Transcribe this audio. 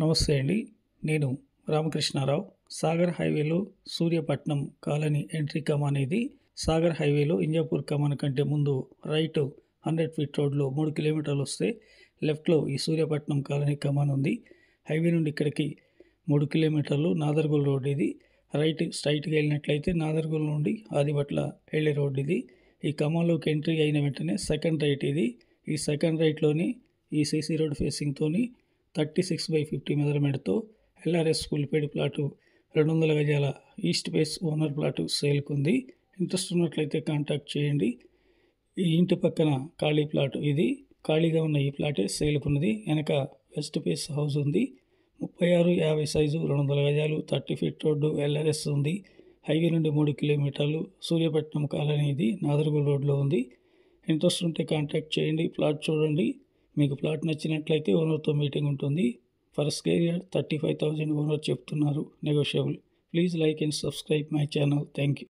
నమస్తే అండి. నేను రామకృష్ణారావు. సాగర్ హైవేలో సూర్యపట్నం కాలనీ ఎంట్రీ కమాన్ ఇది. సాగర్ హైవేలో ఇంజాపూర్ కమాన్ కంటే ముందు రైట్ 100 ఫీట్ రోడ్లో 3 కిలోమీటర్లు వస్తే లెఫ్ట్లో ఈ సూర్యపట్నం కాలనీ కమాన్ ఉంది. హైవే నుండి ఇక్కడికి 3 కిలోమీటర్లు నాదర్గోల్ రోడ్ ఇది. రైట్ స్ట్రైట్గా వెళ్ళినట్లయితే నాదర్గోల్ నుండి ఆదిబట్ల వెళ్ళే రోడ్ ఇది. ఈ కమాన్లోకి ఎంట్రీ అయిన వెంటనే సెకండ్ రైట్ ఇది. ఈ సెకండ్ రైట్లోని ఈ సీసీ రోడ్ ఫేసింగ్తోని 36/50 మెజర్మెంట్తో ఎల్ఆర్ఎస్ ఫుల్పేడ్ ప్లాటు 200 గజాల ఈస్ట్ ఫేస్ ఓనర్ ప్లాటు సేల్కుంది. ఇంట్రెస్ట్ ఉన్నట్లయితే కాంటాక్ట్ చేయండి. ఈ ఇంటి పక్కన ఖాళీ ప్లాట్ ఇది. ఖాళీగా ఉన్న ఈ ప్లాటే సేల్కున్నది. వెనక వెస్ట్ ఫేస్ హౌస్ ఉంది. 36-50 సైజు 200 గజాలు 30 ఫీట్ రోడ్డు ఎల్ఆర్ఎస్ ఉంది. హైవే నుండి 3 కిలోమీటర్లు సూర్యపట్నం కాలనీ ఇది నాదర్గోల్ రోడ్లో ఉంది. ఇంట్రెస్ట్ ఉంటే కాంటాక్ట్ చేయండి. ప్లాట్ చూడండి. మీకు ప్లాట్ నచ్చినట్లయితే ఓనర్తో మీటింగ్ ఉంటుంది. ఫర్ స్క్వేర్ యార్డ్ 35,000 ఓనర్ చెప్తున్నారు. Negotiable. Please like and subscribe my channel. Thank you.